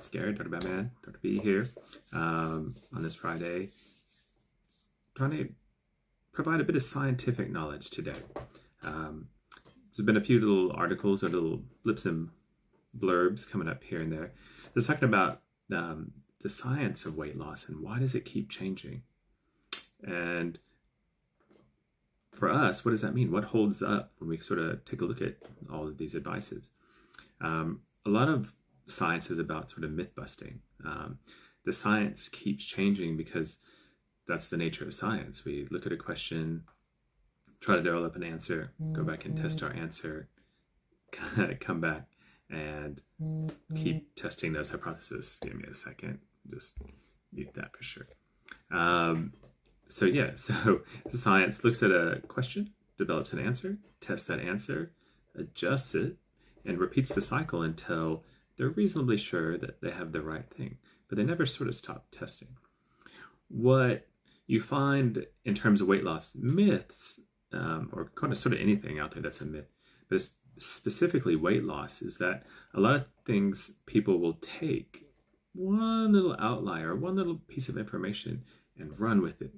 Scary, Dr. Batman, Dr. B here on this Friday, trying to provide a bit of scientific knowledge today. There's been a few little articles or little blips and blurbs coming up here and there. They're talking about the science of weight loss and why does it keep changing? And for us, what does that mean? What holds up when we sort of take a look at all of these advices? A lot of science is about sort of myth busting. The science keeps changing because that's the nature of science. We look at a question, try to develop an answer, go back and test our answer, come back and keep testing those hypotheses. Give me a second, just mute that for sure. So science looks at a question, develops an answer, tests that answer, adjusts it, and repeats the cycle until they're reasonably sure that they have the right thing, but they never sort of stop testing. What you find in terms of weight loss myths, or kind of sort of anything out there that's a myth, but specifically weight loss, is that a lot of things people will take one little outlier, one little piece of information and run with it.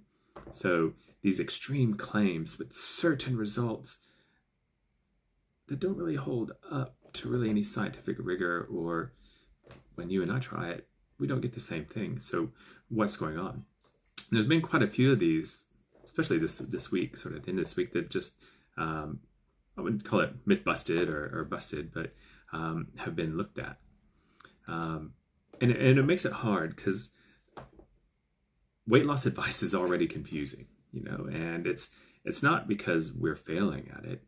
So these extreme claims with certain results that don't really hold up to really any scientific rigor, or when you and I try it, we don't get the same thing. So what's going on? There's been quite a few of these, especially this week, sort of at the end of this week, that just, I wouldn't call it myth busted or busted, but have been looked at. And it makes it hard because weight loss advice is already confusing, and it's not because we're failing at it.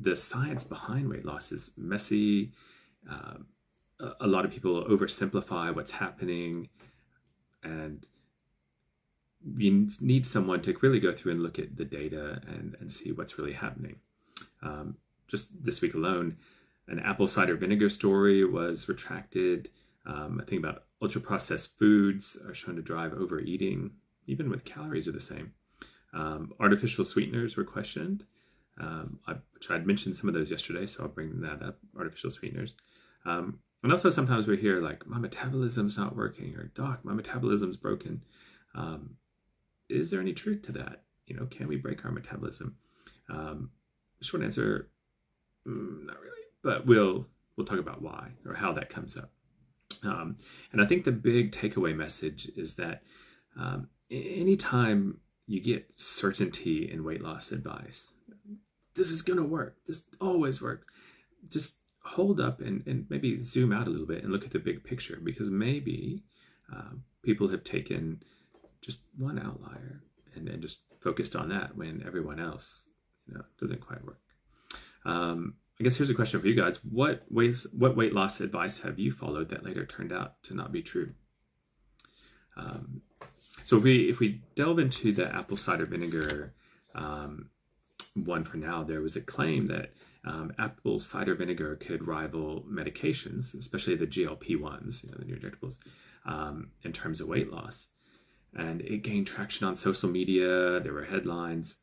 The science behind weight loss is messy. A lot of people oversimplify what's happening, and you need someone to really go through and look at the data and see what's really happening. Just this week alone, an apple cider vinegar story was retracted. I think about ultra-processed foods are shown to drive overeating, even with calories are the same. Artificial sweeteners were questioned. Which I'd mentioned some of those yesterday, so I'll bring that up, artificial sweeteners. And also sometimes we hear like, my metabolism's not working, or doc, my metabolism's broken. Is there any truth to that? Can we break our metabolism? Short answer, not really, but we'll talk about why or how that comes up. And I think the big takeaway message is that anytime you get certainty in weight loss advice, this is going to work, this always works, just hold up and maybe zoom out a little bit and look at the big picture, because maybe people have taken just one outlier and just focused on that when everyone else doesn't quite work. I guess here's a question for you guys. What weight loss advice have you followed that later turned out to not be true? So if we delve into the apple cider vinegar one for now, there was a claim that apple cider vinegar could rival medications, especially the GLP-1s, the new injectables, in terms of weight loss. And it gained traction on social media. There were headlines.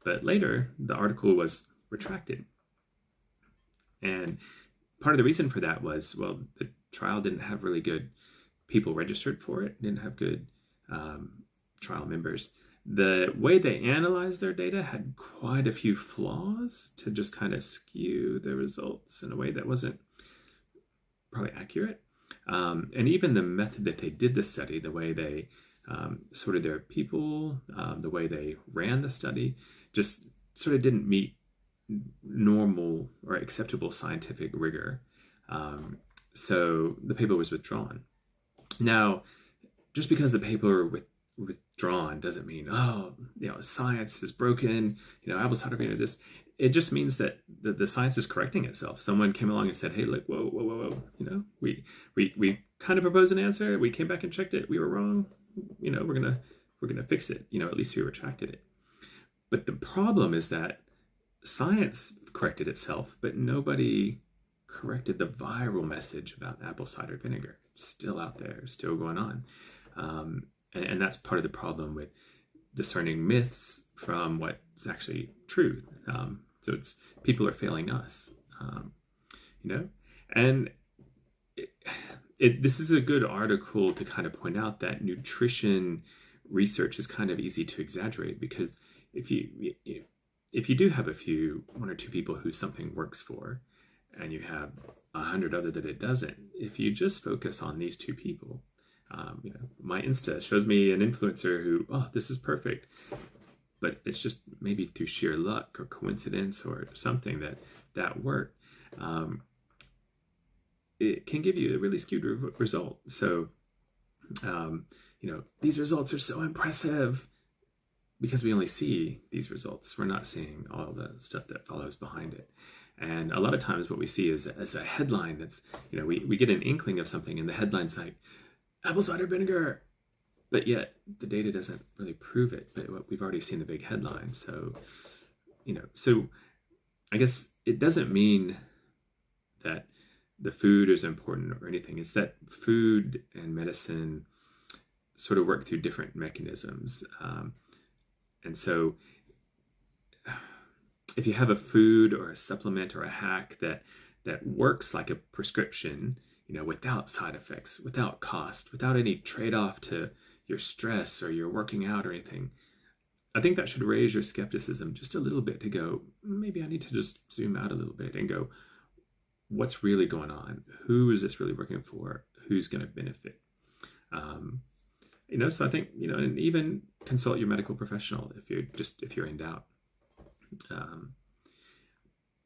But later, the article was retracted. And part of the reason for that was, well, the trial didn't have really good people registered for it, didn't have good trial members. The way they analyzed their data had quite a few flaws to just kind of skew the results in a way that wasn't probably accurate. And even the method that they did the study, the way they sorted their people, the way they ran the study, just sort of didn't meet normal or acceptable scientific rigor. So the paper was withdrawn. Now, just because the paper withdrawn doesn't mean, science is broken, apple cider vinegar, this. It just means that the science is correcting itself. Someone came along and said, hey, look, whoa. We kind of proposed an answer. We came back and checked it. We were wrong. We're gonna fix it. At least we retracted it. But the problem is that science corrected itself, but nobody corrected the viral message about apple cider vinegar. Still out there, still going on. And that's part of the problem with discerning myths from what's actually truth. So it's people are failing us, and this is a good article to kind of point out that nutrition research is kind of easy to exaggerate, because if you do have one or two people who something works for, and you have 100 other that it doesn't, if you just focus on these two people, my Insta shows me an influencer who, oh, this is perfect, but it's just maybe through sheer luck or coincidence or something that worked. It can give you a really skewed result. So, these results are so impressive because we only see these results. We're not seeing all the stuff that follows behind it. And a lot of times what we see is as a headline that's, we get an inkling of something and the headline's like, apple cider vinegar, but yet the data doesn't really prove it, but we've already seen the big headline. So, so I guess it doesn't mean that the food is important or anything. It's that food and medicine sort of work through different mechanisms. And so if you have a food or a supplement or a hack that works like a prescription, without side effects, without cost, without any trade-off to your stress or your working out or anything, I think that should raise your skepticism just a little bit to go, maybe I need to just zoom out a little bit and go, what's really going on? Who is this really working for? Who's going to benefit? So I think, and even consult your medical professional if you're in doubt.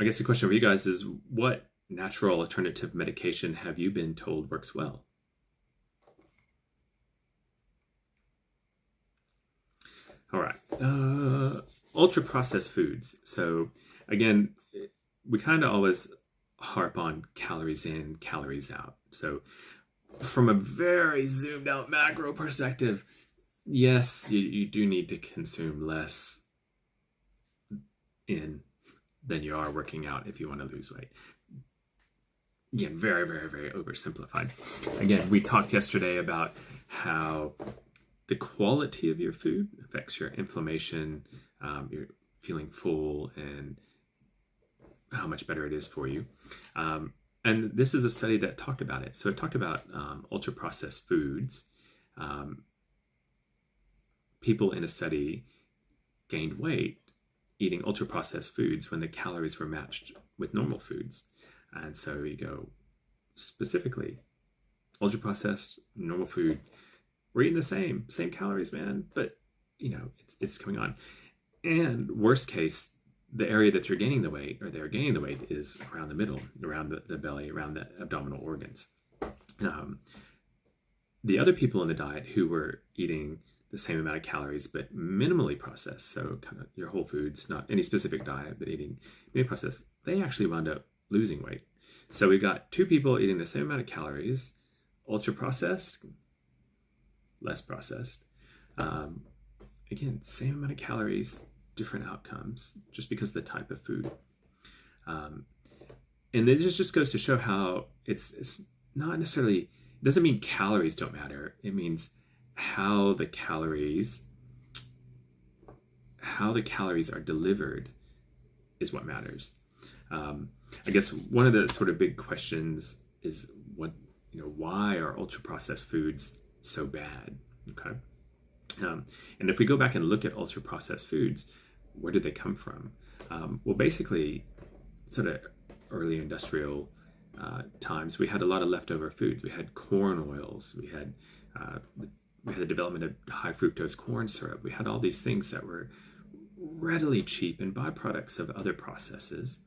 I guess the question for you guys is, what natural alternative medication have you been told works well? All right. Ultra processed foods. So again, we kind of always harp on calories in, calories out. So from a very zoomed out macro perspective, yes, you do need to consume less in than you are working out if you want to lose weight. Again, very, very, very oversimplified. Again, we talked yesterday about how the quality of your food affects your inflammation, you're feeling full, and how much better it is for you. And this is a study that talked about it. So it talked about ultra-processed foods. People in a study gained weight eating ultra-processed foods when the calories were matched with normal foods. And so you go, specifically, ultra-processed, normal food, we're eating the same calories, man, but it's coming on. And worst case, the area that you're gaining the weight, or they're gaining the weight, is around the middle, around the belly, around the abdominal organs. The other people in the diet who were eating the same amount of calories but minimally processed, so kind of your whole foods, not any specific diet, but eating minimally processed, they actually wound up losing weight. So we got two people eating the same amount of calories, ultra processed, less processed. Again, same amount of calories, different outcomes, just because of the type of food. And it just goes to show how it's not necessarily, it doesn't mean calories don't matter. It means how the calories are delivered is what matters. I guess one of the sort of big questions is why are ultra processed foods so bad? Okay. And if we go back and look at ultra processed foods, where did they come from? Well, basically, sort of early industrial times, we had a lot of leftover foods. We had corn oils. We had the development of high fructose corn syrup. We had all these things that were readily cheap and byproducts of other processes.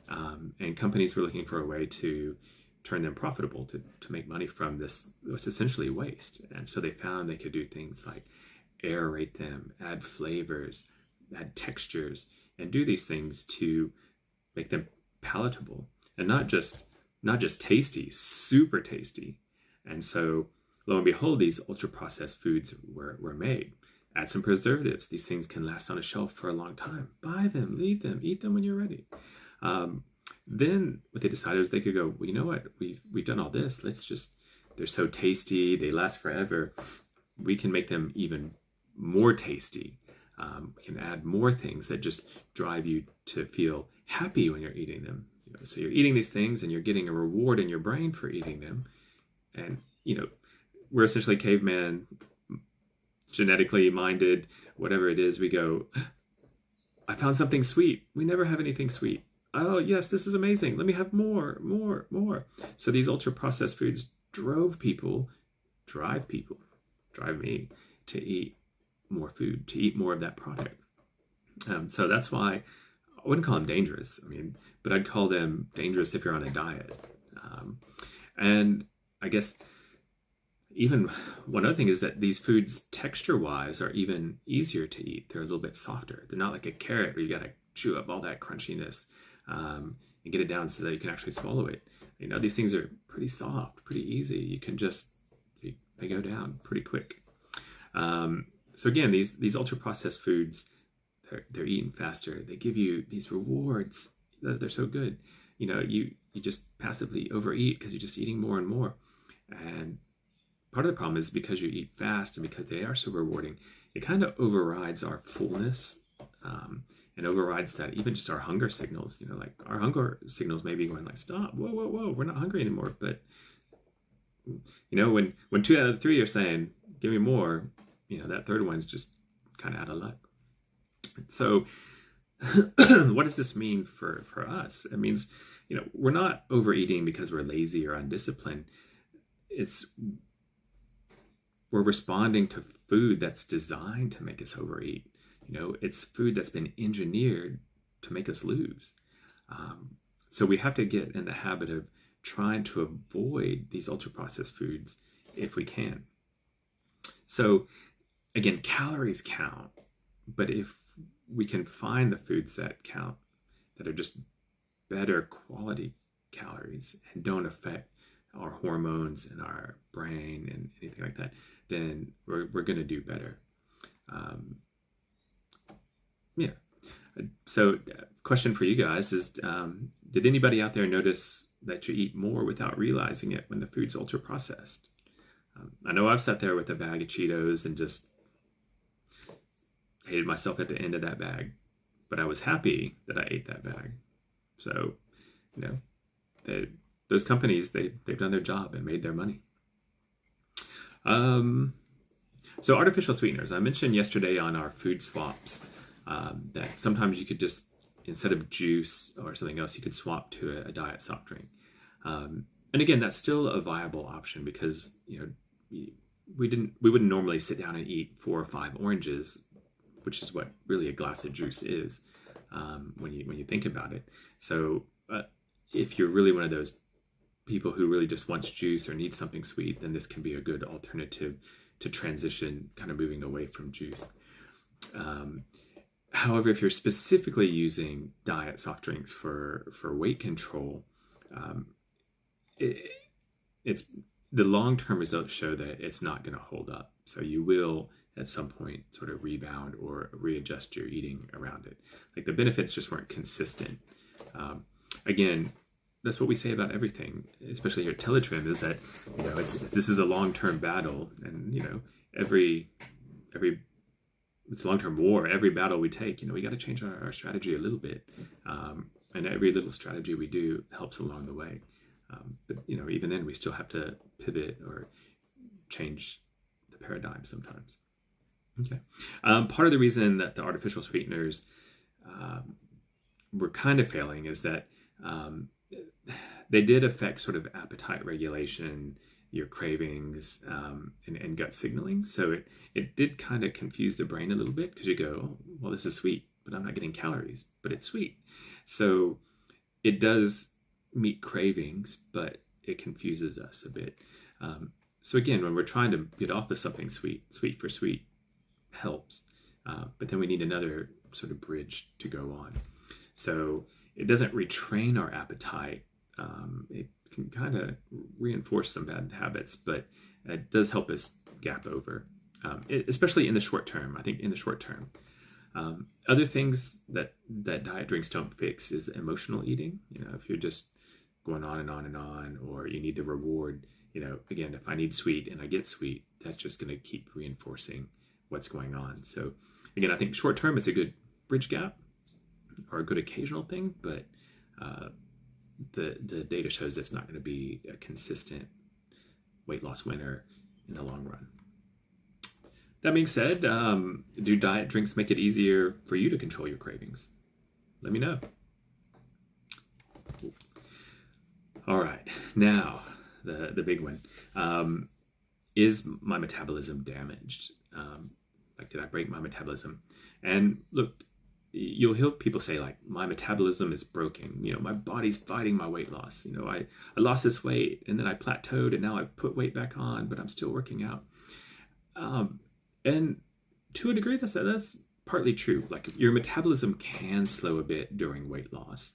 And companies were looking for a way to turn them profitable, to make money from this, what's essentially waste. And so they found they could do things like aerate them, add flavors, add textures, and do these things to make them palatable, and not just tasty, super tasty. And so lo and behold, these ultra processed foods were made. Add some preservatives. These things can last on a shelf for a long time. Buy them, leave them, eat them when you're ready. Then what they decided was they could go, well, you know what? We've done all this. They're so tasty. They last forever. We can make them even more tasty. We can add more things that just drive you to feel happy when you're eating them. So you're eating these things and you're getting a reward in your brain for eating them. And, we're essentially caveman, genetically minded, whatever it is. We go, I found something sweet. We never have anything sweet. Oh, yes, this is amazing. Let me have more, more, more. So these ultra processed foods drive me to eat more food, to eat more of that product. So that's why I wouldn't call them dangerous. But I'd call them dangerous if you're on a diet. And I guess even one other thing is that these foods, texture-wise, are even easier to eat. They're a little bit softer. They're not like a carrot where you got to chew up all that crunchiness and get it down so that you can actually swallow it. These things are pretty soft, pretty easy. You can they go down pretty quick. So again, these ultra-processed foods, they're eaten faster. They give you these rewards. They're so good. You just passively overeat because you're just eating more and more. And part of the problem is because you eat fast and because they are so rewarding, it kind of overrides our fullness and overrides that, even just our hunger signals. Like our hunger signals may be going like, stop, whoa, we're not hungry anymore. But, when 2 out of 3 are saying, give me more, that third one's just kind of out of luck. So what does this mean for us? It means, we're not overeating because we're lazy or undisciplined. We're responding to food that's designed to make us overeat. It's food that's been engineered to make us lose. So we have to get in the habit of trying to avoid these ultra-processed foods if we can. So again, calories count, but if we can find the foods that count, that are just better quality calories and don't affect our hormones and our brain and anything like that, then we're going to do better. So question for you guys is, did anybody out there notice that you eat more without realizing it when the food's ultra processed? I know I've sat there with a bag of Cheetos and just hated myself at the end of that bag, but I was happy that I ate that bag. So, those companies, they've done their job and made their money. So artificial sweeteners. I mentioned yesterday on our food swaps that sometimes you could just, instead of juice or something else, you could swap to a diet soft drink. And again, that's still a viable option because, we wouldn't normally sit down and eat 4 or 5 oranges, which is what really a glass of juice is when you think about it. So if you're really one of those people who really just wants juice or needs something sweet, then this can be a good alternative to transition, kind of moving away from juice. However, if you're specifically using diet soft drinks for weight control, it's the long-term results show that it's not going to hold up. So you will at some point sort of rebound or readjust your eating around it. Like the benefits just weren't consistent. Again, that's what we say about everything, especially here at Teletrim, is that this is a long-term battle, and it's a long-term war. Every battle we take, we got to change our strategy a little bit, and every little strategy we do helps along the way. But even then, we still have to pivot or change the paradigm sometimes. Okay, part of the reason that the artificial sweeteners were kind of failing is that they did affect sort of appetite regulation, your cravings, and gut signaling. So it did kind of confuse the brain a little bit because you go, oh, well, this is sweet, but I'm not getting calories, but it's sweet. So it does meet cravings, but it confuses us a bit. So again, when we're trying to get off of something sweet for sweet helps, but then we need another sort of bridge to go on. So it doesn't retrain our appetite. It can kind of reinforce some bad habits, but it does help us gap over, especially in the short term. I think in the short term. Other things that diet drinks don't fix is emotional eating. If you're just going on and on and on, or you need the reward, again, if I need sweet and I get sweet, that's just going to keep reinforcing what's going on. So again, I think short term, it's a good bridge gap or a good occasional thing, but the data shows it's not going to be a consistent weight loss winner in the long run. That being said, do diet drinks make it easier for you to control your cravings? Let me know. All right, now the big one. Is my metabolism damaged? Like, did I break my metabolism? And look, you'll hear people say, like, my metabolism is broken. You know, my body's fighting my weight loss. You know, I lost this weight and then I plateaued and now I've put weight back on, but I'm still working out. And to a degree, that's partly true. Like, your metabolism can slow a bit during weight loss.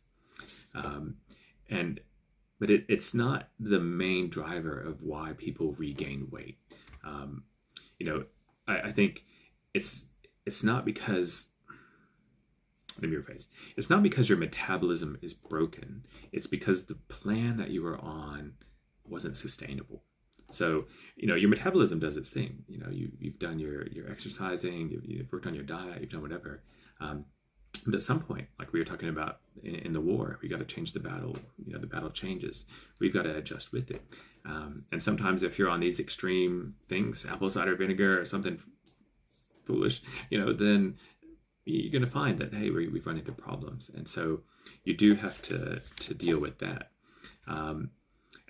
But it's not the main driver of why people regain weight. You know, I think it's not because, let me rephrase, it's not because your metabolism is broken. It's because the plan that you were on wasn't sustainable. So, you know, your metabolism does its thing. You know, you've done your exercising, you've worked on your diet, you've done whatever. But at some point, like we were talking about in the war, we got to change the battle. You know, the battle changes. We've got to adjust with it. And sometimes if you're on these extreme things, apple cider vinegar or something foolish, you know, then you're going to find that, hey, we've run into problems. And so you do have to deal with that. And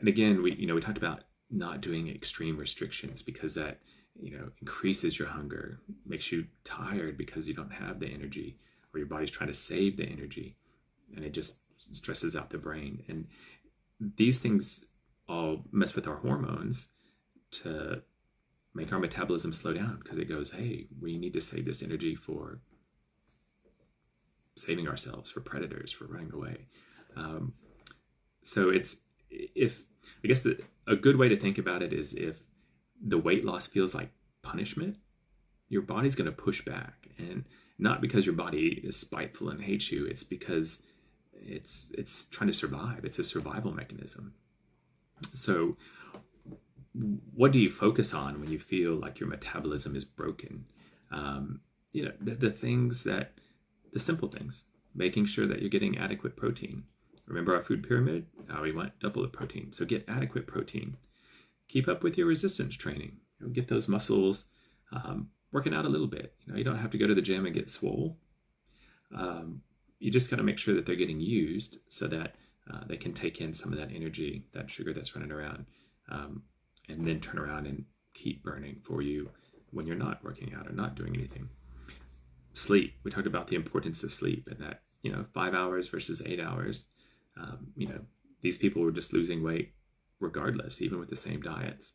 again, we talked about not doing extreme restrictions because that, you know, increases your hunger, makes you tired because you don't have the energy, or your body's trying to save the energy, and it just stresses out the brain. And these things all mess with our hormones to make our metabolism slow down, because it goes, hey, we need to save this energy for saving ourselves, for predators, for running away. So a good way to think about it is, if the weight loss feels like punishment, your body's going to push back. And not because your body is spiteful and hates you, it's because it's trying to survive. It's a survival mechanism. So what do you focus on when you feel like your metabolism is broken? You know, the simple things, making sure that you're getting adequate protein. Remember our food pyramid? We want double the protein. So get adequate protein. Keep up with your resistance training. You know, get those muscles working out a little bit. You know, you don't have to go to the gym and get swole. You just got to make sure that they're getting used so that they can take in some of that energy, that sugar that's running around, and then turn around and keep burning for you when you're not working out or not doing anything. Sleep. We talked about the importance of sleep, and that, you know, 5 hours versus 8 hours. You know, these people were just losing weight regardless, even with the same diets.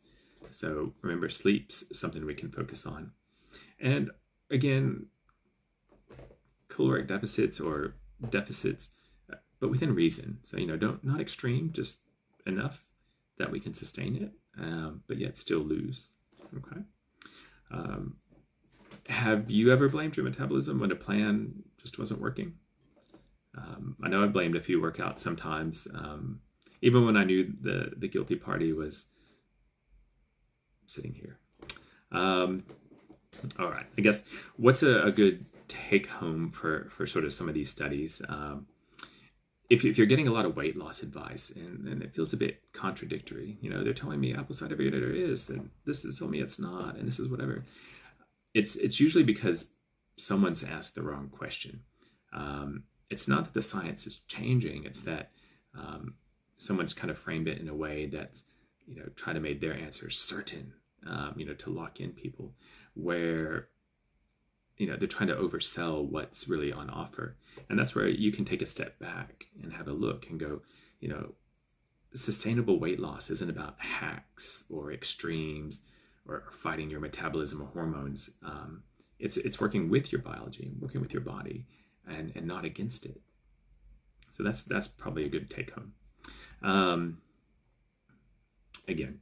So remember, sleep's something we can focus on. And again, caloric deficits or deficits, but within reason. So, you know, not extreme, just enough that we can sustain it, but yet still lose. Okay. Have you ever blamed your metabolism when a plan just wasn't working? I know I've blamed a few workouts sometimes, even when I knew the guilty party was sitting here. All right, I guess what's a good take home for sort of some of these studies? If you're getting a lot of weight loss advice and it feels a bit contradictory, you know, they're telling me apple cider vinegar is, and this is telling me it's not, and this is whatever. It's usually because someone's asked the wrong question. It's not that the science is changing, it's that someone's kind of framed it in a way that's, you know, trying to make their answer certain, you know, to lock in people, where, you know, they're trying to oversell what's really on offer. And that's where you can take a step back and have a look and go, you know, sustainable weight loss isn't about hacks or extremes or fighting your metabolism or hormones. It's working with your biology, working with your body, and not against it. So that's probably a good take home. Again,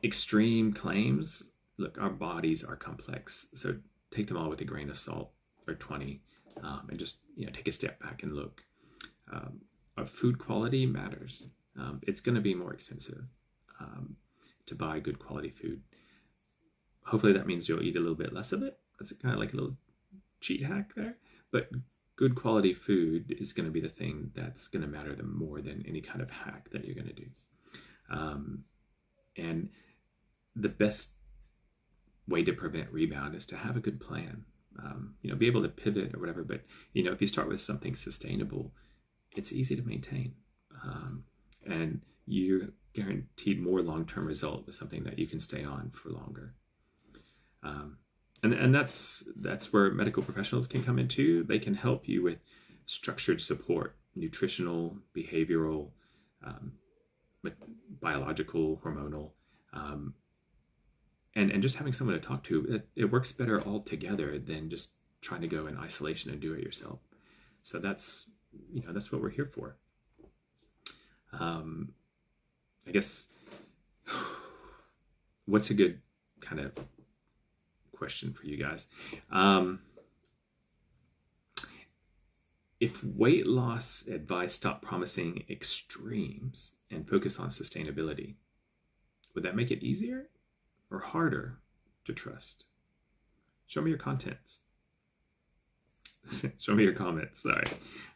extreme claims. Look, our bodies are complex, so take them all with a grain of salt, or 20, and just, you know, take a step back and look. Our food quality matters. It's going to be more expensive to buy good quality food. Hopefully that means you'll eat a little bit less of it. That's kind of like a little cheat hack there. But good quality food is going to be the thing that's going to matter more than any kind of hack that you're going to do. And the best way to prevent rebound is to have a good plan. Be able to pivot or whatever. But if you start with something sustainable, it's easy to maintain, and you're guaranteed more long-term result with something that you can stay on for longer. And that's where medical professionals can come in too. They can help you with structured support, nutritional, behavioral, biological, hormonal, and just having someone to talk to. It works better all together than just trying to go in isolation and do it yourself. So that's what we're here for. I guess, what's a good kind of question for you guys? If weight loss advice stopped promising extremes and focus on sustainability, would that make it easier or harder to trust? Show me your contents. Show me your comments. Sorry.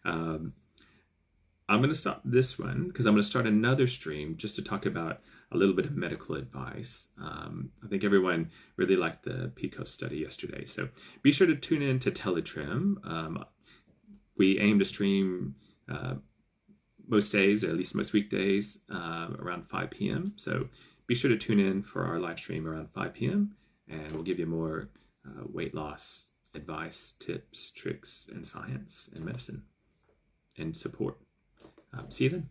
I'm going to stop this one because I'm going to start another stream just to talk about a little bit of medical advice. I think everyone really liked the PCOS study yesterday. So be sure to tune in to Teletrim. We aim to stream most days, or at least most weekdays, around 5 p.m. So be sure to tune in for our live stream around 5 p.m. and we'll give you more weight loss advice, tips, tricks, and science and medicine and support. See you then.